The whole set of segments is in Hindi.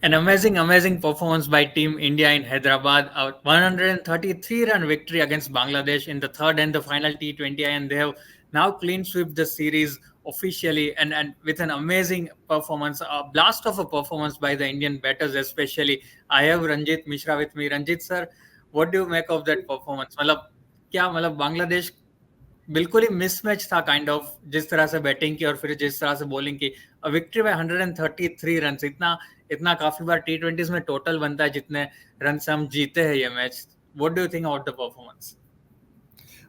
An amazing performance by Team India in Hyderabad. A 133-run victory against Bangladesh in the third and the final T20, and they have now clean swept the series officially, and with an amazing performance, a blast of a performance by the Indian batters, especially. I have Ranjit Mishra with me. Ranjit sir, what do you make of that performance? मतलब बांग्लादेश बिल्कुल ही मिसमैच था काइंड ऑफ, जिस तरह से बैटिंग की और फिर जिस तरह से बॉलिंग की। विक्ट्री बाय 133 रन, इतना इतना काफी बार टी20 में टोटल बनता है जितने रन से हम जीते हैं ये match. What do you think about the performance?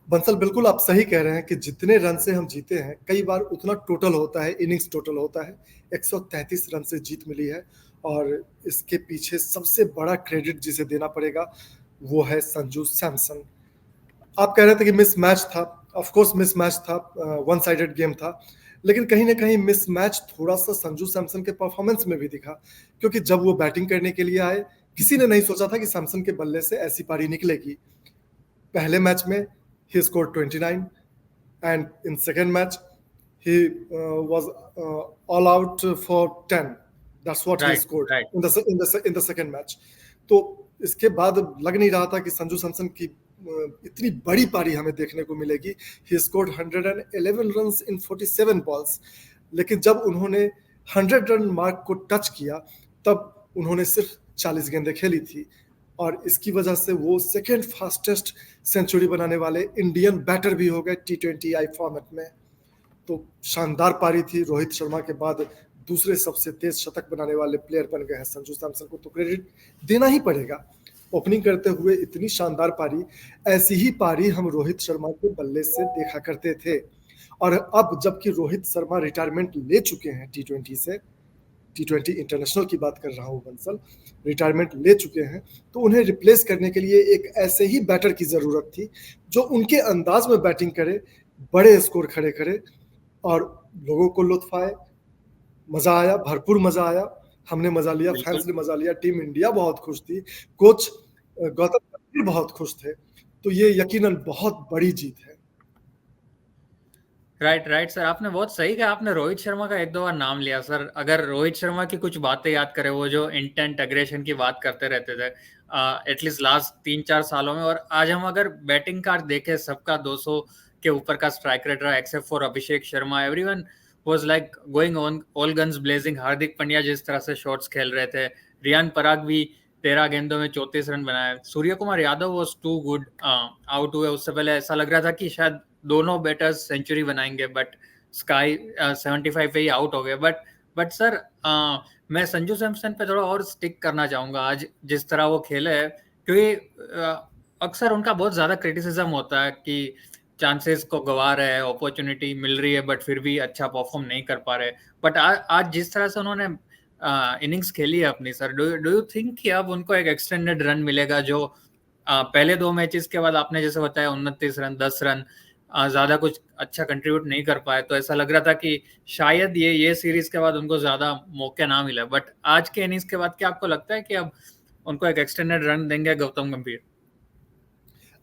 Bansal, बिल्कुल आप सही कह रहे हैं कि जितने रन से हम जीते हैं कई बार उतना टोटल होता है, इनिंग्स टोटल होता है। 133 रन से जीत मिली है और इसके पीछे सबसे बड़ा क्रेडिट जिसे देना पड़ेगा वो है संजू सैमसन। आप कह रहे थे कि मिस मैच था, ऑफ कोर्स मिस मैच था, वन साइडेड गेम था, लेकिन कहीं ना कहीं मिस मैच थोड़ा सा संजू सैमसन के परफॉर्मेंस में भी दिखा, क्योंकि जब वो बैटिंग करने के लिए आए किसी ने नहीं सोचा था कि सैमसन के बल्ले से ऐसी पारी निकलेगी। पहले मैच में he scored 29, and in second match he was all out for 10. That's what he scored right in the second match. तो इसके बाद लग नहीं रहा था कि संजू सैमसन की इतनी बड़ी पारी हमें देखने को मिलेगी। He scored 111 runs in 47 balls, लेकिन जब उन्होंने 100 रन मार्क को टच किया तब उन्होंने सिर्फ 40 गेंदें खेली थी, और इसकी वजह से वो सेकेंड फास्टेस्ट सेंचुरी बनाने वाले इंडियन बैटर भी हो गए T20I फॉर्मेट में। तो शानदार पारी थी। रोहित शर्मा के बाद दूसरे सबसे तेज शतक बनाने वाले प्लेयर बन गए हैं संजू सैमसन को, तो क्रेडिट देना ही पड़ेगा। ओपनिंग करते हुए इतनी शानदार पारी, ऐसी ही पारी हम रोहित शर्मा के बल्ले से देखा करते थे, और अब जबकि रोहित शर्मा रिटायरमेंट ले चुके हैं T20 से, T20 इंटरनेशनल की बात कर रहा हूं बंसल, रिटायरमेंट ले चुके हैं, तो उन्हें रिप्लेस करने के लिए एक ऐसे ही बैटर की जरूरत थी जो उनके अंदाज में बैटिंग करे, बड़े स्कोर खड़े करे और लोगों को लुत्फ आए। मजा आया, भरपूर मजा आया, हमने मजा लिया, फैंस ने मजा लिया, टीम इंडिया बहुत खुश थी, कोच गौतम गंभीर बहुत खुश थे। तो ये यकीनन बहुत बड़ी जीत है। राइट सर, आपने बहुत सही कहा। आपने रोहित शर्मा का एक दो बार नाम लिया सर। अगर रोहित शर्मा की कुछ बातें याद करें, वो जो इंटेंट एग्रेशन की बात करते रहते थे एटलीस्ट लास्ट 3-4 सालों में, और आज हम अगर बैटिंग कार्ड देखें, सबका 200 के ऊपर का स्ट्राइक रेट रहा except for Abhishek Sharma. Everyone was like going on all guns blazing. Hardik Pandya जिस तरह से शॉट्स खेल रहे थे, रियान पराग भी 13 गेंदों में 34 रन बनाए। Suryakumar Yadav was too good, out हुए उससे पहले ऐसा लग रहा था कि शायद दोनों बैटर्स सेंचुरी बनाएंगे, बट स्काई 75 पे ही आउट हो गए। बट सर, मैं संजू सैमसन पे थोड़ा और स्टिक करना चाहूंगा आज जिस तरह वो खेले है, क्योंकि अक्सर उनका बहुत ज्यादा क्रिटिसिज्म होता है कि चांसेस को गवा रहे हैं, अपॉर्चुनिटी मिल रही है बट फिर भी अच्छा परफॉर्म नहीं कर पा रहे। बट आज जिस तरह से उन्होंने इनिंग्स खेली है अपनी सर, डू यू थिंक कि अब उनको एक एक्सटेंडेड रन मिलेगा जो पहले दो मैचेस के बाद आपने जैसे बताया 29 रन 10 रन, ज्यादा कुछ अच्छा कंट्रीब्यूट नहीं कर पाए, तो ऐसा लग रहा था कि शायद ये सीरीज के बाद उनको ज्यादा मौके ना मिले। बट आज के इनिंग्स के बाद क्या आपको लगता है कि अब उनको एक एक्सटेंडेड रन देंगे गौतम गंभीर?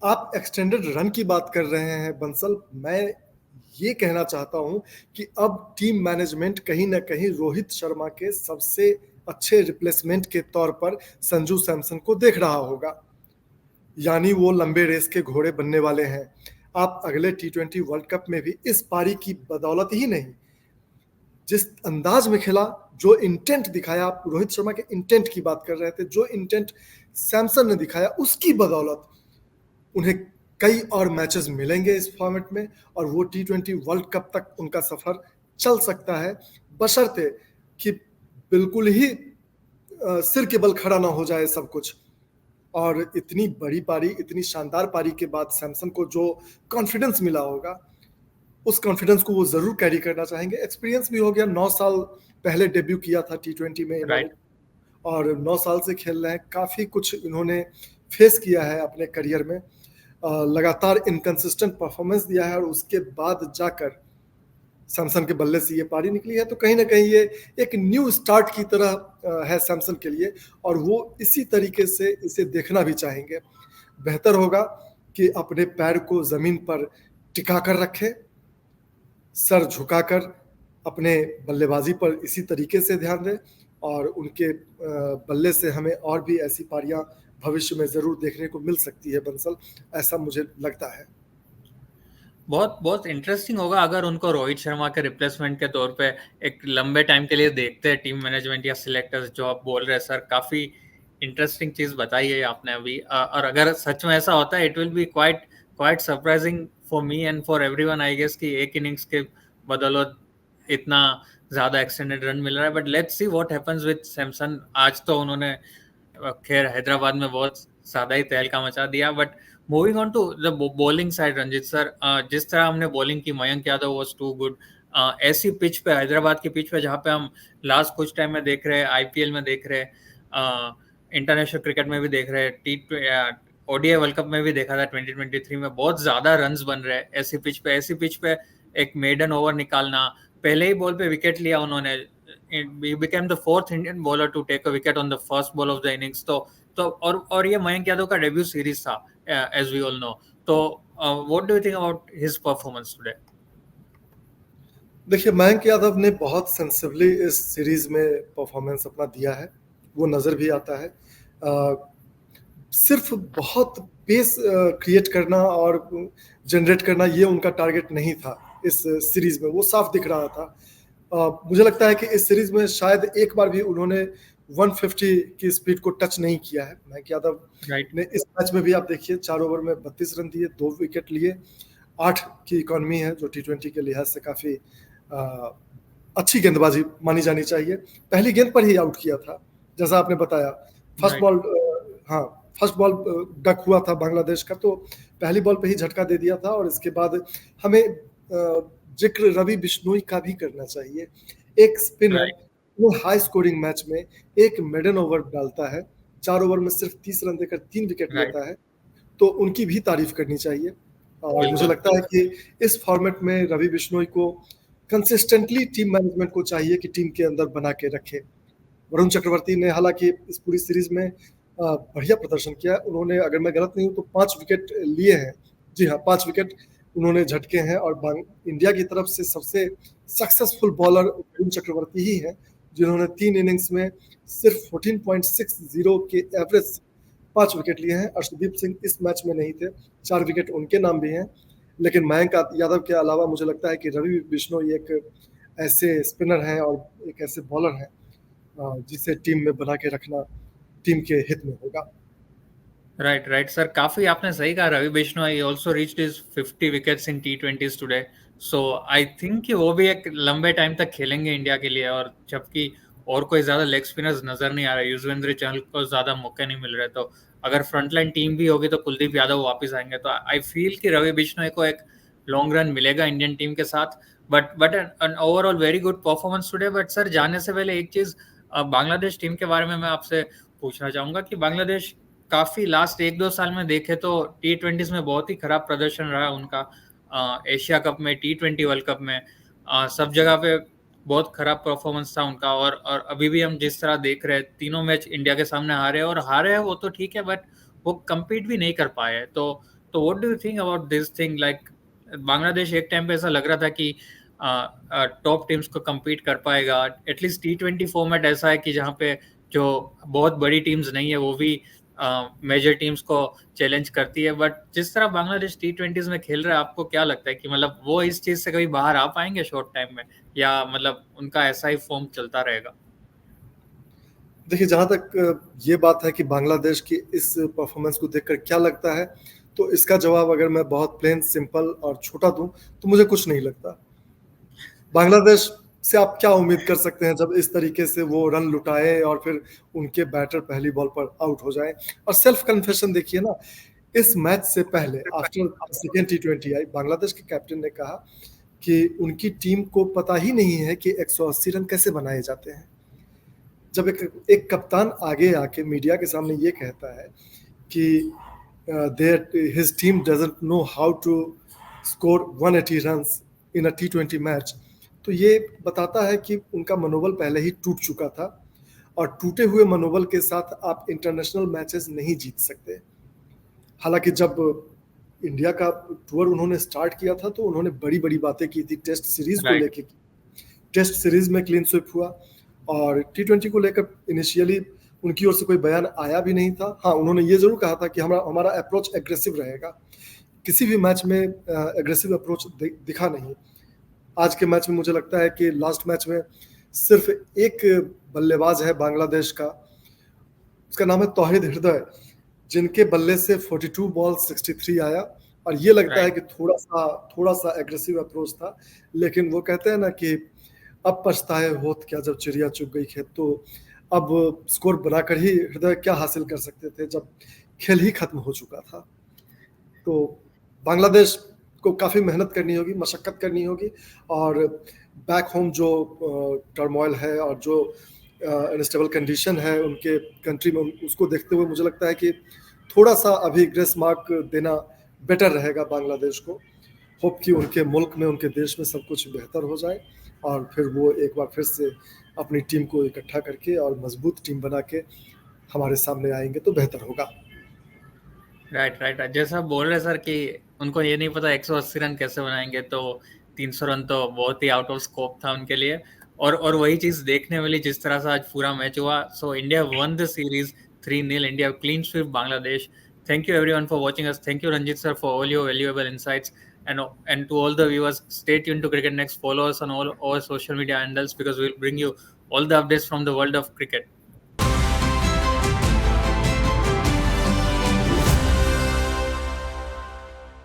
आप एक्सटेंडेड रन की बात कर रहे हैं बंसल, मैं ये कहना चाहता हूं कि अब टीम मैनेजमेंट कहीं ना कहीं रोहित शर्मा के सबसे अच्छे रिप्लेसमेंट के तौर पर संजू सैमसन को देख रहा होगा, यानी वो लंबे रेस के घोड़े बनने वाले हैं। आप अगले T20 वर्ल्ड कप में भी इस पारी की बदौलत ही नहीं, जिस अंदाज में खेला, जो इंटेंट दिखाया, आप रोहित शर्मा के इंटेंट की बात कर रहे थे, जो इंटेंट सैमसन ने दिखाया उसकी बदौलत उन्हें कई और मैचेस मिलेंगे इस फॉर्मेट में, और वो T20 वर्ल्ड कप तक उनका सफर चल सकता है, बशर्ते कि बिल्कुल ही सिर के बल खड़ा ना हो जाए सब कुछ। और इतनी बड़ी पारी, इतनी शानदार पारी के बाद सैमसन को जो कॉन्फिडेंस मिला होगा, उस कॉन्फिडेंस को वो जरूर कैरी करना चाहेंगे। एक्सपीरियंस भी हो गया, 9 साल पहले डेब्यू किया था T20 में इन्होंने, और 9 साल से खेल रहे हैं, काफी कुछ इन्होंने फेस किया है अपने करियर में, लगातार इनकंसिस्टेंट परफॉर्मेंस दिया है, और उसके बाद जाकर सैमसन के बल्ले से ये पारी निकली है। तो कहीं ना कहीं ये एक न्यू स्टार्ट की तरह है सैमसन के लिए, और वो इसी तरीके से इसे देखना भी चाहेंगे। बेहतर होगा कि अपने पैर को जमीन पर टिका कर रखें, सर झुकाकर अपने बल्लेबाजी पर इसी तरीके से ध्यान दें, और उनके बल्ले से हमें और भी ऐसी पारियां भविष्य में ज़रूर देखने को मिल सकती है बंसल, ऐसा मुझे लगता है। बहुत बहुत इंटरेस्टिंग होगा अगर उनको रोहित शर्मा के रिप्लेसमेंट के तौर पे एक लंबे टाइम के लिए देखते हैं टीम मैनेजमेंट या सिलेक्टर्स, जो आप बोल रहे हैं सर, काफी इंटरेस्टिंग चीज बताई है आपने अभी। और अगर सच में ऐसा होता है, it will be quite quite surprising for me and for everyone I guess, कि एक इनिंग्स के बदौलत इतना ज्यादा एक्सटेंडेड रन मिल रहा है। But let's see what happens with Samson. आज तो उन्होंने खैर हैदराबाद में बहुत ज्यादा ही तहलका मचा दिया। But moving on to the bowling side, Ranjit sir, जिस तरह हमने बॉलिंग की, Mayank Yadav was too good. ऐसी पिच पे, हैदराबाद की पिच पे, जहाँ पे हम लास्ट कुछ टाइम में देख रहे हैं, आईपीएल में देख रहे हैं, इंटरनेशनल क्रिकेट में भी देख रहे हैं, ओडीआई वर्ल्ड कप में भी देखा था 2023 में, बहुत ज्यादा रन्स बन रहे हैं ऐसी पिच पे एक मेडन ओवर निकालना, पहले ही बॉल पे विकेट लिया उन्होंने। he became the fourth Indian bowler to take a wicket on the first ball of the innings। तो और ये मयंक यादव का डेब्यू सीरीज था, as we all know। तो what do you think about his performance today? देखिए, मयंक यादव ने बहुत सेंसिबली इस सीरीज में परफॉर्मेंस अपना दिया है, वो नज़र भी आता है। सिर्फ बहुत पेस क्रिएट करना और जनरेट करना ये उनका टारगेट नहीं था इस सीरीज में, वो साफ दिख रहा था। मुझे लगता है कि इस सीरीज में शायद एक बार भी उन्होंने 150 की स्पीड को टच नहीं किया है मयंक यादव ने। इस मैच में भी आप देखिए, 4 ओवर में 32 रन दिए, 2 विकेट लिए, 8 की इकॉनमी है, जो T20 के लिहाज से काफी अच्छी गेंदबाजी मानी जानी चाहिए। पहली गेंद पर ही आउट किया था, जैसा आपने बताया। फर्स्ट बॉल डक हुआ था बांग्लादेश का, तो पहली बॉल पे ही झटका दे दिया था। और इसके बाद हमें जिक्र रवि बिश्नोई का भी करना चाहिए। एक स्पिनर वो हाई स्कोरिंग मैच में एक मेडन ओवर डालता है, 4 ओवर में सिर्फ 30 रन देकर 3 विकेट लेता है, तो उनकी भी तारीफ करनी चाहिए। और मुझे लगता है कि इस फॉर्मेट में रवि बिश्नोई को कंसिस्टेंटली टीम मैनेजमेंट को चाहिए कि टीम के अंदर बना के रखे। वरुण चक्रवर्ती ने हालांकि इस पूरी सीरीज में बढ़िया प्रदर्शन किया। उन्होंने, अगर मैं गलत नहीं हूँ, तो 5 विकेट लिए हैं। जी हाँ, 5 विकेट उन्होंने झटके हैं। और इंडिया की तरफ से सबसे सक्सेसफुल बॉलर वरुण चक्रवर्ती ही है, जिन्होंने 3 इनिंग्स में सिर्फ 14.60 के एवरेज 5 विकेट लिए हैं। अर्शदीप सिंह इस मैच में नहीं थे, 4 विकेट उनके नाम भी हैं। लेकिन मयंक यादव के अलावा मुझे लगता है कि रवि बिश्नोई एक ऐसे स्पिनर हैं और एक ऐसे बॉलर हैं जिसे टीम में बना के रखना टीम के हित में होगा। राइट सर, काफी आपने सही कहा। Ravi Bishnoi also reached his 50 wickets in T20s today. So I think कि वो भी एक लंबे टाइम तक खेलेंगे इंडिया के लिए। और जबकि और कोई ज्यादा लेग स्पिनर्स नजर नहीं आ रहे, युजवेंद्र चहल को ज्यादा मौके नहीं मिल रहे, तो अगर फ्रंटलाइन टीम भी होगी तो कुलदीप यादव वापस आएंगे। तो आई फील कि रवि बिश्नोई को एक लॉन्ग रन मिलेगा इंडियन टीम के साथ। But an overall very good performance today. But sir, जाने से पहले एक चीज बांग्लादेश टीम के बारे में मैं आपसे पूछना चाहूंगा कि बांग्लादेश काफी लास्ट 1-2 साल में देखे तो T20s में बहुत ही खराब प्रदर्शन रहा उनका। एशिया कप में, T20 वर्ल्ड कप में, सब जगह पे बहुत खराब परफॉर्मेंस था उनका। और अभी भी हम जिस तरह देख रहे हैं, तीनों मैच इंडिया के सामने हारे हैं वो तो ठीक है, बट वो कम्पीट भी नहीं कर पाए। तो what do you think about this thing? Like Bangladesh एक टाइम पे ऐसा लग रहा था कि टॉप टीम्स को कम्पीट कर पाएगा। एटलीस्ट T20 फॉर्मेट ऐसा है कि जहाँ पे जो बहुत बड़ी टीम्स नहीं है वो भी मेजर टीम्स को चैलेंज करती है। बट जिस तरह बांग्लादेश T20s में खेल रहा है, आपको क्या लगता है कि मतलब वो इस चीज से कभी बाहर आ पाएंगे शॉर्ट टाइम में, या मतलब उनका ऐसा ही फॉर्म चलता रहेगा? देखिए, जहाँ तक ये बात है कि बांग्लादेश की इस परफॉर्मेंस को देखकर क्या लगता है, तो इसका जवाब अगर मैं बहुत प्लेन, सिंपल और छोटा दूं, तो मुझे कुछ नहीं लगता। बांग्लादेश से आप क्या उम्मीद कर सकते हैं जब इस तरीके से वो रन लुटाए और फिर उनके बैटर पहली बॉल पर आउट हो जाए। और सेल्फ कन्फेशन देखिए ना, इस मैच से पहले आफ्टर सेकेंड T20 आई, बांग्लादेश के कैप्टन ने कहा कि उनकी टीम को पता ही नहीं है कि 180 रन कैसे बनाए जाते हैं। जब एक कप्तान आगे आके मीडिया के सामने ये कहता है कि his team doesn't know how to score 180 runs in a T20 match, तो ये बताता है कि उनका मनोबल पहले ही टूट चुका था। और टूटे हुए मनोबल के साथ आप इंटरनेशनल मैचेस नहीं जीत सकते। हालांकि जब इंडिया का टूर उन्होंने स्टार्ट किया था, तो उन्होंने बड़ी बड़ी बातें की थी टेस्ट सीरीज को लेके। टेस्ट सीरीज में क्लीन स्वीप हुआ, और T20 को लेकर इनिशियली उनकी ओर से कोई बयान आया भी नहीं था। हाँ, उन्होंने ये ज़रूर कहा था कि हमारा अप्रोच एग्रेसिव रहेगा। किसी भी मैच में एग्रेसिव अप्रोच दिखा नहीं। आज के मैच में मुझे लगता है कि लास्ट मैच में सिर्फ एक बल्लेबाज है बांग्लादेश का, उसका नाम है तौहीद हृदय, जिनके बल्ले से 42 बॉल 63 आया, और ये लगता है राइट। कि थोड़ा सा एग्रेसिव अप्रोच था। लेकिन वो कहते हैं ना कि अब पछताए होत क्या जब चिड़िया चुग गई खेत। तो अब स्कोर बनाकर ही हृदय क्या हासिल कर सकते थे जब खेल ही खत्म हो चुका था। तो बांग्लादेश को काफ़ी मेहनत करनी होगी, मशक्क़त करनी होगी, और बैक होम जो टर्मोइल है और जो अनस्टेबल कंडीशन है उनके कंट्री में, उसको देखते हुए मुझे लगता है कि थोड़ा-सा अभी ग्रेस मार्क देना बेटर रहेगा बांग्लादेश को। होप कि उनके मुल्क में, उनके देश में सब कुछ बेहतर हो जाए और फिर वो एक बार फिर से अपनी टीम को इकट्ठा करके और मजबूत टीम बना के हमारे सामने आएंगे तो बेहतर होगा। राइट राइट, जैसा आप बोल रहे सर कि उनको ये नहीं पता 180 रन कैसे बनाएंगे, तो 300 रन तो बहुत ही आउट ऑफ स्कोप था उनके लिए। और वही चीज देखने वाली जिस तरह से आज पूरा मैच हुआ। So India one the series 3-0, India clean sweep Bangladesh. Thank you everyone for watching us. Thank you Ranjit sir for all your valuable insights, and to all the viewers, stay tuned to Cricket Next. Follow us on all our social media handles because we'll bring you all the updates from the world of cricket.